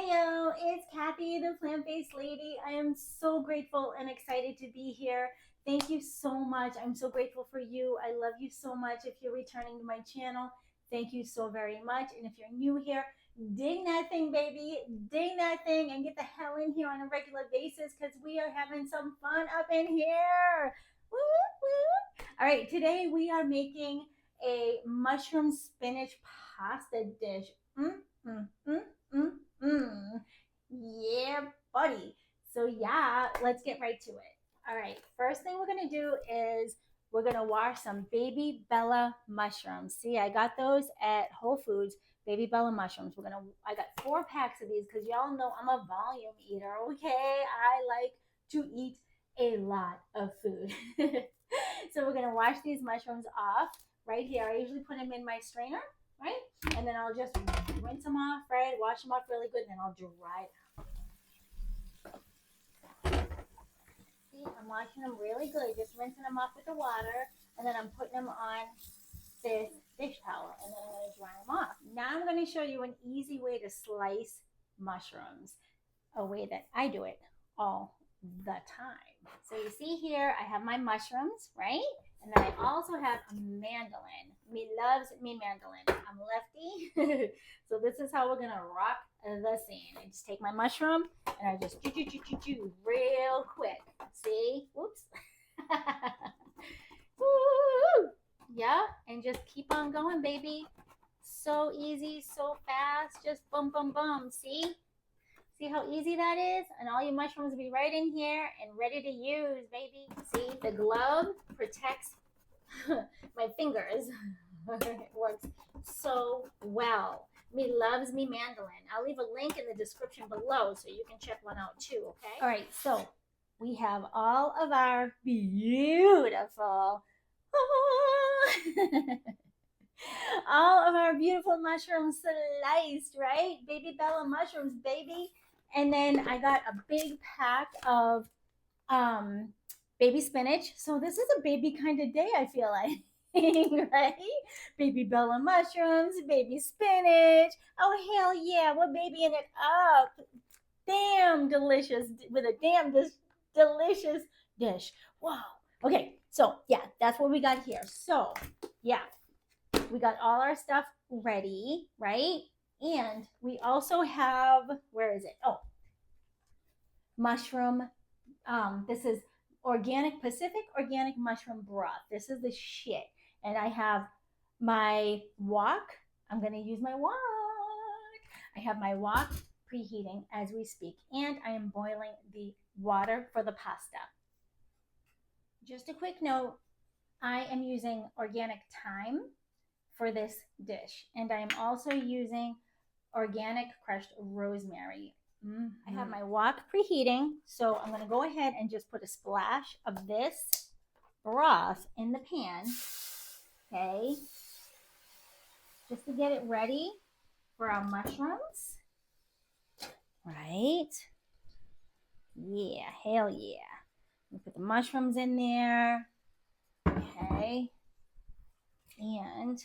Heyo, it's Kathy, the plant-based lady. I am so grateful and excited to be here. Thank you so much. I'm so grateful for you. I love you so much. If you're returning to my channel, thank you so very much. And if you're new here, ding that thing, baby. Ding that thing and get the hell in here on a regular basis because we are having some fun up in here. Woo, woo. All right, today we are making a mushroom spinach pasta dish. Mm, mm, mm, mm, mm. Yeah, buddy. So yeah, let's get right to it. All right, first thing we're gonna do is we're gonna wash some baby Bella mushrooms. See, I got those at Whole Foods, baby Bella mushrooms. I got 4 packs of these because y'all know I'm a volume eater, okay? I like to eat a lot of food. So we're gonna wash these mushrooms off right here. I usually put them in my strainer, right? And then I'll just rinse them off, right? Wash them off really good, and then I'll dry them. See, I'm washing them really good, just rinsing them off with the water, and then I'm putting them on this dish towel, and then I'm going to dry them off. Now I'm going to show you an easy way to slice mushrooms, a way that I do it all the time. So you see here, I have my mushrooms, right? And then I also have a mandolin. Me loves me mandolin. I'm lefty. So this is how we're going to rock the scene. I just take my mushroom and I just chew real quick. See? Whoops. Woo! Yeah, and just keep on going, baby. So easy, so fast. Just boom, boom, boom. See? See how easy that is? And all your mushrooms will be right in here and ready to use, baby. See, the glove protects my fingers. It works so well. Me loves me mandolin. I'll leave a link in the description below so you can check one out too, okay? All right, so we have all of our beautiful all of our beautiful mushrooms sliced, right? Baby Bella mushrooms, baby. And then I got a big pack of baby spinach. So this is a baby kind of day, I feel like. Right? Baby Bella mushrooms, baby spinach. Oh, hell yeah, we're babying it up. Damn delicious, with a damn delicious dish. Wow. Okay, so yeah, that's what we got here. So yeah, we got all our stuff ready, right? And we also have, where is it? Oh, mushroom. This is Organic Pacific Organic Mushroom Broth. This is the shit. And I have my wok. I'm going to use my wok. I have my wok preheating as we speak. And I am boiling the water for the pasta. Just a quick note, I am using organic thyme for this dish. And I am also using organic crushed rosemary. I have my wok preheating, so I'm going to go ahead and just put a splash of this broth in the pan, okay, just to get it ready for our mushrooms, right? Yeah, hell yeah. We put the mushrooms in there, okay, and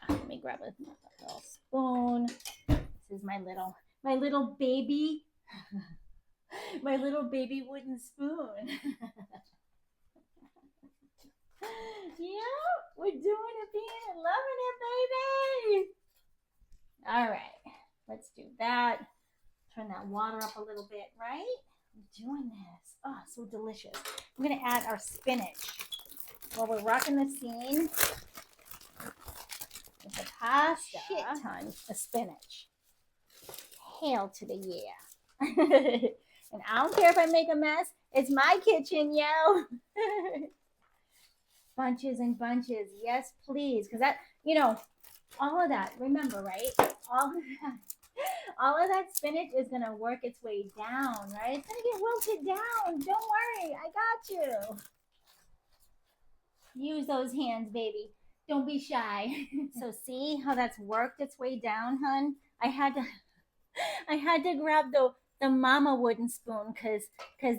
let me grab a little spoon. This is my little baby, my little baby wooden spoon. Yeah, we're doing it, being loving it, baby. All right, let's do that. Turn that water up a little bit, right? I'm doing this. Oh, so delicious. We're gonna add our spinach while we're rocking the scene. With a shit ton of spinach. Hail to the yeah. And I don't care if I make a mess. It's my kitchen, yo. Bunches and bunches. Yes, please. Because that, all of that, remember, right? All of that spinach is going to work its way down, right? It's going to get wilted down. Don't worry. I got you. Use those hands, baby. Don't be shy. So see how that's worked its way down, hun? I had to grab the mama wooden spoon because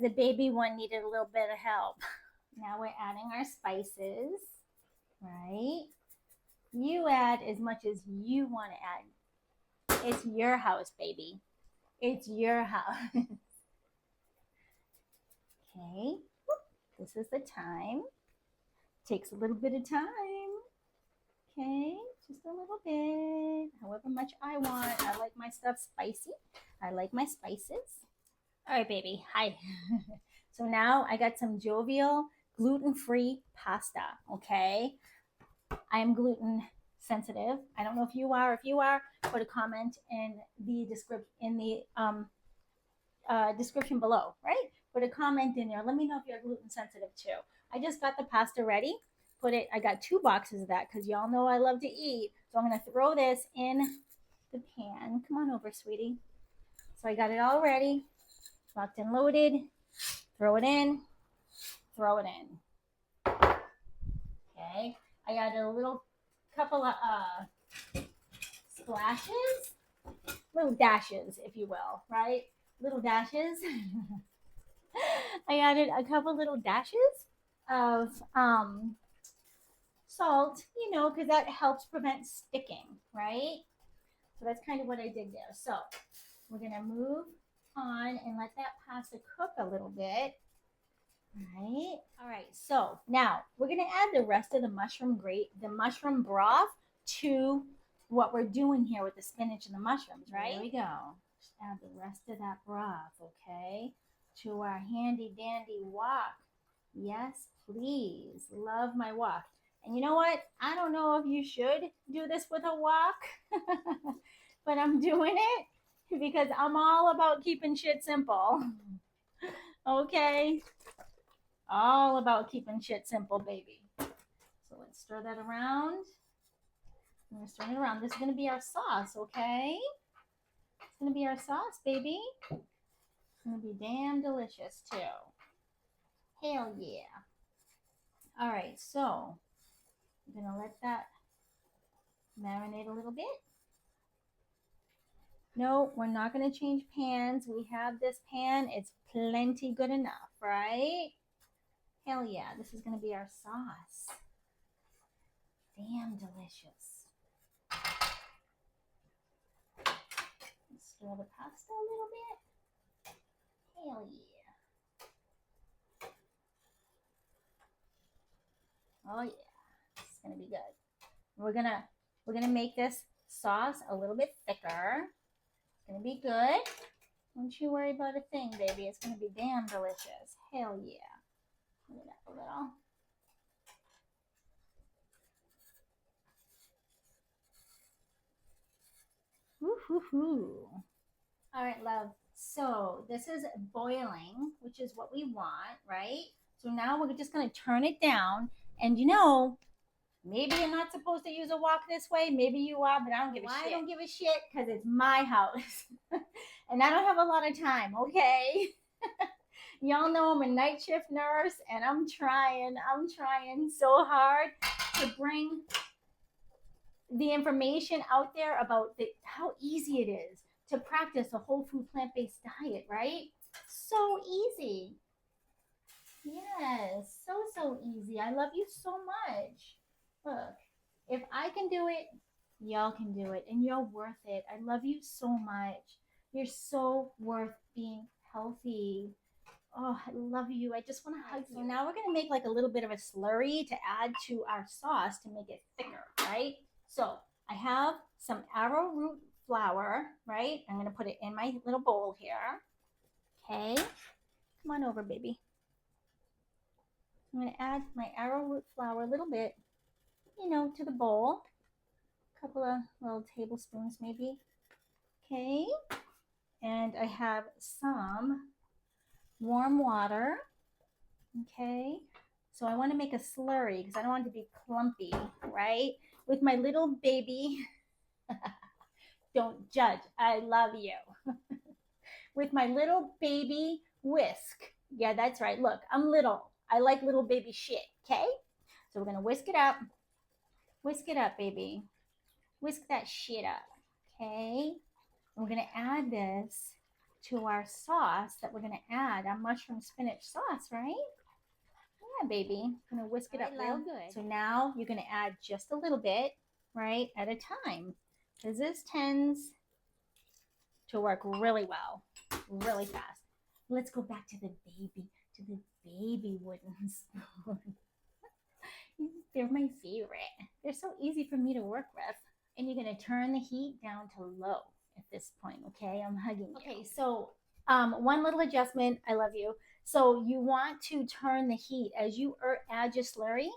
the baby one needed a little bit of help. Now we're adding our spices, right? You add as much as you want to add. It's your house, baby. It's your house. Okay, this is the thyme. Takes a little bit of time. Okay, just a little bit, however much I want. I like my stuff spicy. I like my spices. All right, baby, hi. So now I got some jovial gluten-free pasta, okay? I am gluten sensitive. I don't know if you are. If you are, put a comment in the description below, right? Put a comment in there. Let me know if you're gluten sensitive too. I just got the pasta ready. I got 2 boxes of that because y'all know I love to eat. So I'm gonna throw this in the pan. Come on over, sweetie. So I got it all ready, locked and loaded. Throw it in, throw it in. Okay, I got a little couple of splashes, little dashes, if you will, right? Little dashes. I added a couple little dashes of salt, you know, because that helps prevent sticking, right? So that's kind of what I did there. So we're gonna move on and let that pasta cook a little bit. Right. All right. So now we're gonna add the rest of the mushroom broth to what we're doing here with the spinach and the mushrooms, right? There we go. Just add the rest of that broth, okay, to our handy dandy wok. Yes, please. Love my wok. And you know what? I don't know if you should do this with a wok, but I'm doing it because I'm all about keeping shit simple. Okay. All about keeping shit simple, baby. So let's stir that around. I'm gonna stir it around. This is gonna be our sauce, okay? It's gonna be our sauce, baby. It's gonna be damn delicious too. Hell yeah. All right, so I'm gonna let that marinate a little bit. No, we're not gonna change pans. We have this pan. It's plenty good enough, right? Hell yeah, this is gonna be our sauce. Damn delicious. Stir the pasta a little bit. Hell yeah. Oh yeah, it's gonna be good. We're gonna make this sauce a little bit thicker. It's gonna be good. Don't you worry about a thing, baby. It's gonna be damn delicious. Hell yeah. Move it up a little. Woo-hoo-hoo. All right, love. So this is boiling, which is what we want, right? So now we're just gonna turn it down. And you know, maybe you're not supposed to use a wok this way. Maybe you are, but I don't give a shit. I don't give a shit because it's my house. And I don't have a lot of time, okay? Y'all know I'm a night shift nurse and I'm trying so hard to bring the information out there about how easy it is to practice a whole food plant-based diet, right? So easy. Yes, so easy. I love you so much. Look, if I can do it, y'all can do it, and you're worth it. I love you so much. You're so worth being healthy. Oh, I love you. I just want to hug you. So now we're going to make like a little bit of a slurry to add to our sauce to make it thicker, right? So I have some arrowroot flour, right? I'm going to put it in my little bowl here. Okay. Come on over, baby. I'm going to add my arrowroot flour a little bit, you know, to the bowl. A couple of little tablespoons maybe. Okay. And I have some warm water. Okay. So I want to make a slurry because I don't want it to be clumpy, right? With my little baby. Don't judge. I love you. With my little baby whisk. Yeah, that's right. Look, I'm little. I like little baby shit, okay? So we're going to whisk it up. Whisk it up, baby. Whisk that shit up, okay? And we're going to add this to our sauce that we're going to add, our mushroom spinach sauce, right? Yeah, baby. I'm going to whisk it up real good. So now you're going to add just a little bit, right, at a time. Because this tends to work really well, really fast. Let's go back to the baby wooden spoon. They're my favorite. They're so easy for me to work with. And you're gonna turn the heat down to low at this point, okay? I'm hugging you. Okay, so one little adjustment, I love you. So you want to turn the heat as you add your slurry.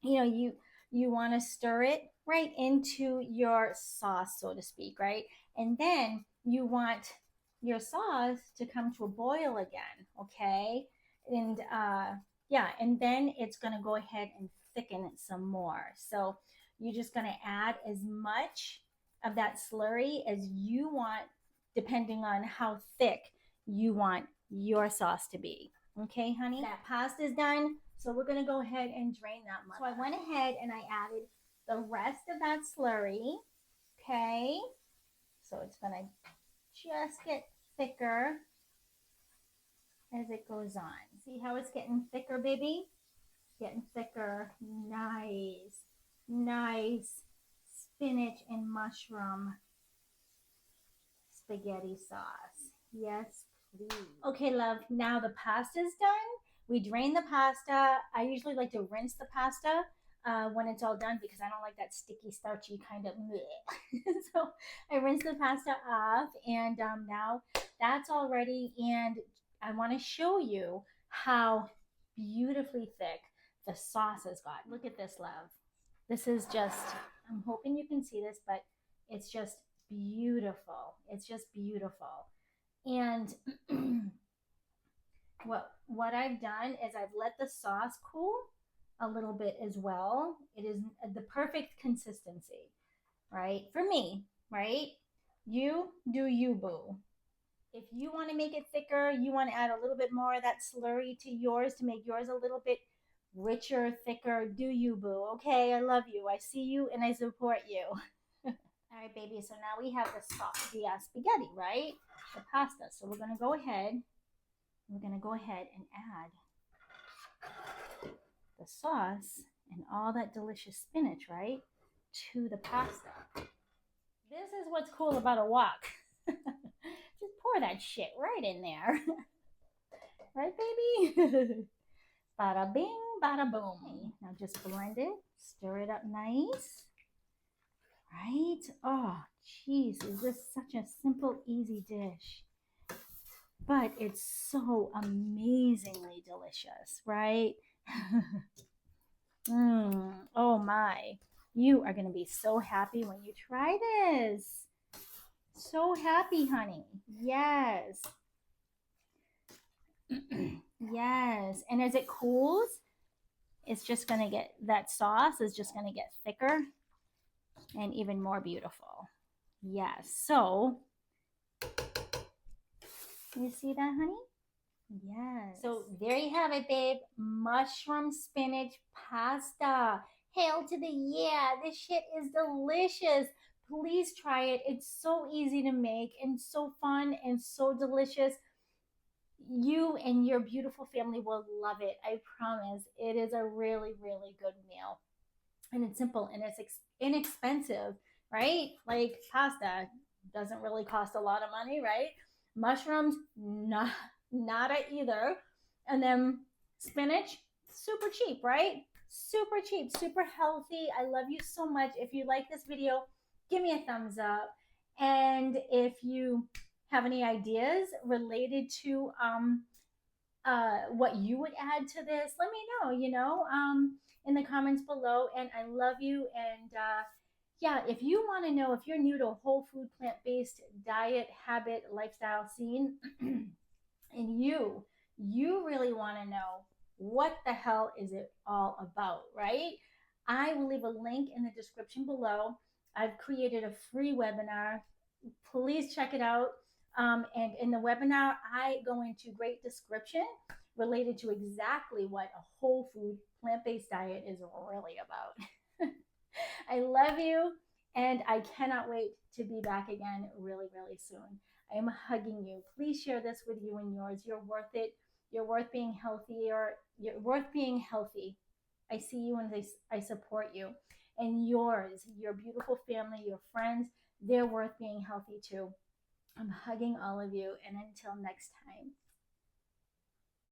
You know, you want to stir it right into your sauce, so to speak, right? And then you want your sauce to come to a boil again, okay? And yeah, and then it's going to go ahead and thicken it some more. So you're just going to add as much of that slurry as you want, depending on how thick you want your sauce to be. Okay, honey? That pasta's done. So we're going to go ahead and drain that much. So I went ahead and I added the rest of that slurry. Okay. So it's going to just get thicker as it goes on. See how it's getting thicker, baby? Getting thicker. Nice. Nice spinach and mushroom spaghetti sauce. Yes, please. Okay, love. Now the pasta's done. We drain the pasta. I usually like to rinse the pasta when it's all done because I don't like that sticky, starchy kind of so I rinse the pasta off, and now that's all ready. And I want to show you how beautifully thick the sauce has got. Look at this, love. This is just, I'm hoping you can see this, but it's just beautiful. It's just beautiful. And what I've done is I've let the sauce cool a little bit as well. It is the perfect consistency, right? For me, right? You do you, boo. If you want to make it thicker, you want to add a little bit more of that slurry to yours to make yours a little bit richer, thicker, do you, boo. Okay, I love you. I see you and I support you. All right, baby. So now we have the spaghetti, right? The pasta. So we're going to go ahead. We're going to go ahead and add the sauce and all that delicious spinach, right, to the pasta. This is what's cool about a wok. Just pour that shit right in there. Right, baby? Bada bing, bada boom. Now just blend it. Stir it up nice. Right? Oh, geez. Is this such a simple, easy dish? But it's so amazingly delicious, right? Oh my. You are going to be so happy when you try this. So happy, honey. Yes. Yes. And as it cools, it's just going to get, that sauce is just going to get thicker and even more beautiful. Yes. So, you see that, honey? Yes. So there you have it, babe. Mushroom spinach pasta. Hail to the yeah. This shit is delicious. Please try it. It's so easy to make and so fun and so delicious. You and your beautiful family will love it. I promise. It is a really, really good meal. And it's simple and it's inexpensive, right? Like pasta doesn't really cost a lot of money, right? Mushrooms, nada either. And then spinach, super cheap, right? Super cheap, super healthy. I love you so much. If you like this video, give me a thumbs up. And if you have any ideas related to what you would add to this, let me know, in the comments below. And I love you. And yeah, if you want to know, if you're new to a whole food, plant-based diet, habit, lifestyle scene, and you really want to know what the hell is it all about, right? I will leave a link in the description below. I've created a free webinar. Please check it out. And in the webinar, I go into great description related to exactly what a whole food, plant-based diet is really about. I love you, and I cannot wait to be back again really, really soon. I am hugging you. Please share this with you and yours. You're worth it. You're worth being healthy, or you're worth being healthy. I see you and I support you. And yours, your beautiful family, your friends, they're worth being healthy too. I'm hugging all of you, and until next time.